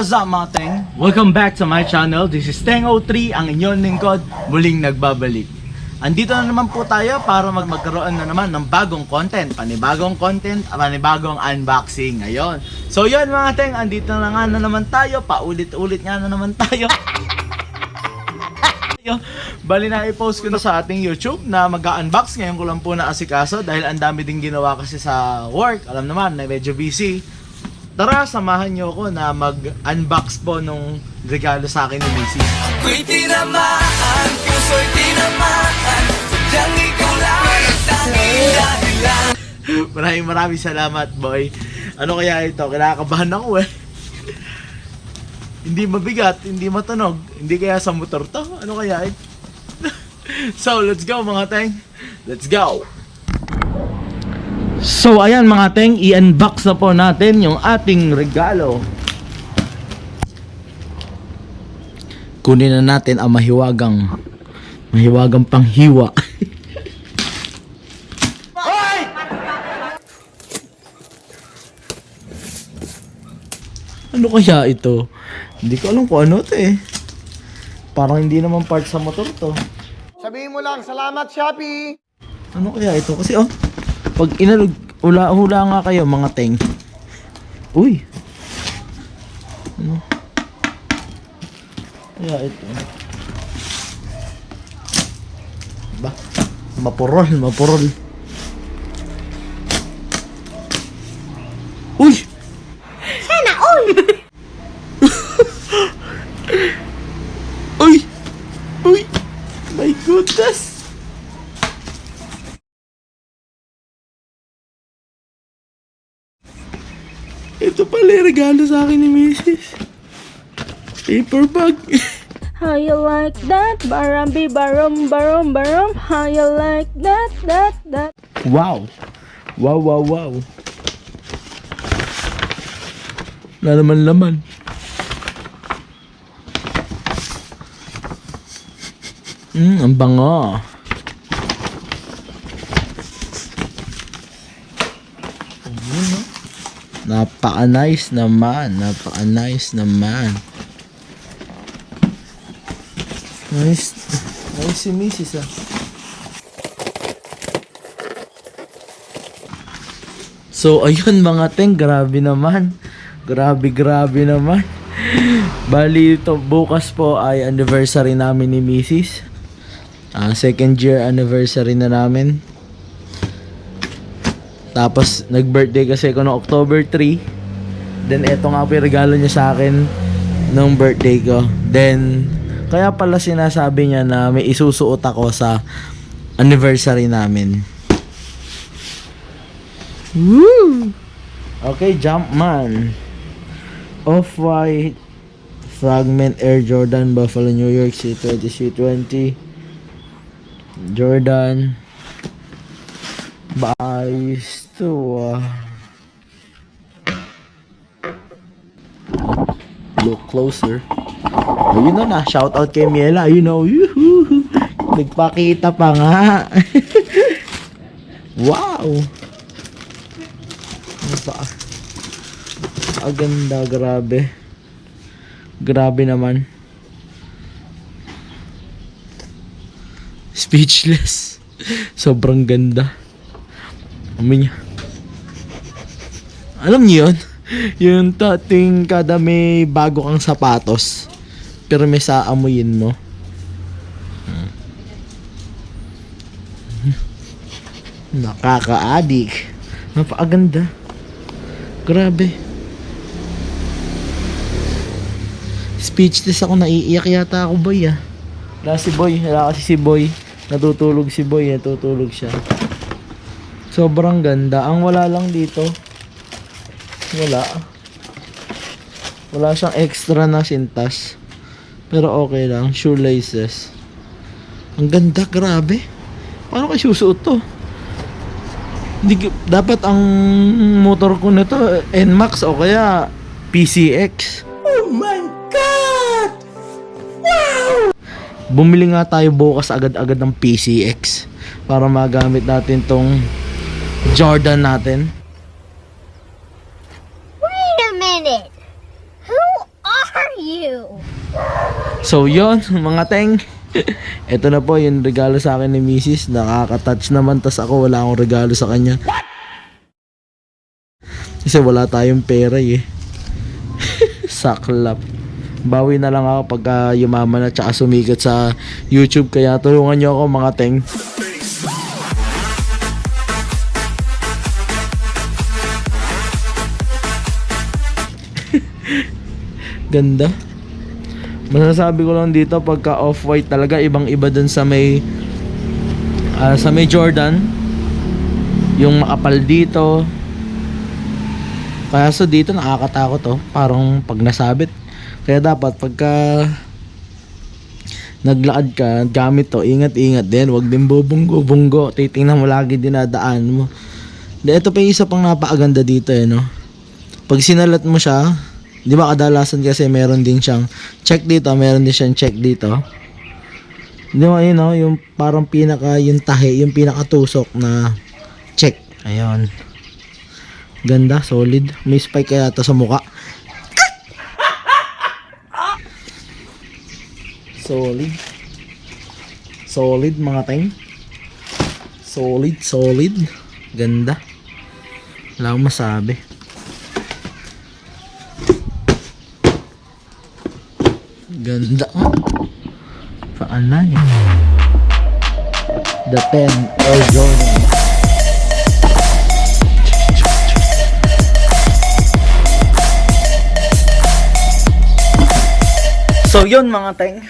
what's up mga Teng? Welcome back to my channel. This is Teng03, ang inyong lingkod, muling nagbabalik. Andito na naman po tayo para magkaroon na naman ng bagong content, panibagong unboxing ngayon. So yun mga Teng, andito na nga na naman tayo, paulit-ulit nga na naman tayo. Bali na i-post ko na sa ating YouTube na mag-unbox. Ngayon ko lang po na asikaso dahil ang dami din ginawa kasi sa work. Alam naman na medyo busy. Tara, samahan nyo ako na mag-unbox po nung regalo sa akin ni MISIS. Ako'y tinamaan, puso'y tinamaan, sadyang ikaw lang ang tanging dahilan. Maraming salamat, boy. Ano kaya ito? Kinakabahan ako eh. Hindi mabigat, hindi matunog. Hindi kaya sa motor to? Ano kaya ito? So, let's go mga Teng. Let's go! So ayan mga Teng, i-unbox na po natin yung ating regalo. Kunin na natin ang mahiwagang panghiwa. Ano kaya ito? Hindi ko alam kung ano to eh. Parang hindi naman part sa motor to. Sabihin mo lang, salamat Shopee! Ano kaya ito? Kasi pag hula nga kayo mga Teng. Uy. Ano? Kaya ito. Ba? Mapurol. Uy! Sana all! Uy! My goodness! Ito pala yung regalo sa akin ni MISIS. Paper bag. How you like that? Barambi barom. How you like that? Wow. Wow. Laman. Ang bango. Napaka-nice naman. Nice si MISIS ah. So ayun mga Teng, grabe naman. Bali ito bukas po ay anniversary namin ni MISIS. Second year anniversary na namin. Tapos nag-birthday kasi ako noong October 3. Then eto nga po yung regalo niya sa akin nung birthday ko. Then kaya pala sinasabi niya na may isusuot ako sa anniversary namin. Woo! Okay, Jumpman. Off-White Fragment Air Jordan Buffalo New York C20 Jordan. Ayos to Look closer. Ayun na, shout out kay Miela. You know, nagpakita pa nga. Wow. Ganda, grabe naman. Speechless. Sobrang ganda. Alam niyo yun? Yung tating kada may bago kang sapatos pero may saamuyin mo. Nakaka-addict. Napakaganda. Grabe. Speechless ako, naiiyak yata ako, boy ah. Wala kasi si Boy. Natutulog siya. Sobrang ganda. Ang wala lang dito, wala siyang extra na sintas. Pero okay lang, shoelaces. Ang ganda, grabe. Paano kayo susuot to? Dapat ang motor ko nito NMAX o kaya PCX. Oh my God! Wow! Bumili nga tayo bukas agad-agad ng PCX para magamit natin tong Jordan natin. Wait a minute! Who So yon mga teng. Ito na po yung regalo sa akin ni Mrs. Nakaka-touch naman, tas ako wala akong regalo sa kanya. Kasi wala tayong pera eh. Saklap. Bawi na lang ako pagka yumaman at saka sumikat sa YouTube. Kaya tulungan nyo ako mga teng. Ganda. Masasabi ko lang dito pagka off-white talaga ibang iba dun sa may Jordan. Yung makapal dito. Kaya so dito nakakatakot oh. Parang pag nasabit. Kaya dapat pagka naglakad ka, gamit to, ingat-ingat din. Huwag din bubunggo-bunggo. Titingnan mo lagi dinadaan mo. Ito pa yung isa pang napakaganda dito eh, no? Pag sinalat mo siya, di ba kadalasan kasi meron din siyang check dito, meron din siyang check dito. Di ba yun, no? Yung parang yung tahi, yung pinakatusok na check. Ayun. Ganda, solid. May spike kaya ito sa muka. Solid. Solid mga teng. Solid. Ganda. Wala akong masabi. Ganda. Paanay. The Teng Air Jordan. So yun mga teng.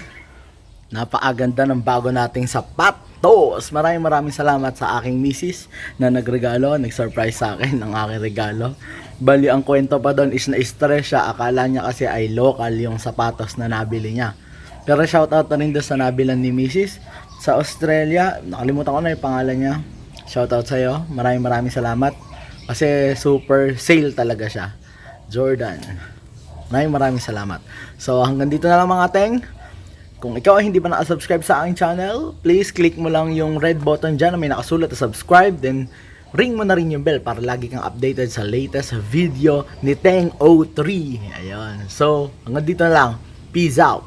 Napakaganda ng bago nating sapatos. Maraming salamat sa aking misis na nagregalo, nag-surprise sa akin ng aking regalo. Bali ang kwento pa doon is na-stress siya. Akala niya kasi ay local yung sapatos na nabili niya. Pero shoutout na rin doon sa nabilan ni misis sa Australia. Nakalimutan ko na yung pangalan niya. Shoutout sa'yo. Maraming salamat. Kasi super sale talaga siya. Jordan. Maraming salamat. So hanggang dito na lang mga teng. Kung ikaw ay hindi pa nakasubscribe sa aking channel, please click mo lang yung red button dyan na may nakasulat na subscribe. Then, ring mo na rin yung bell para lagi kang updated sa latest video ni Teng 03. Ayun. So, hanggang dito na lang. Peace out.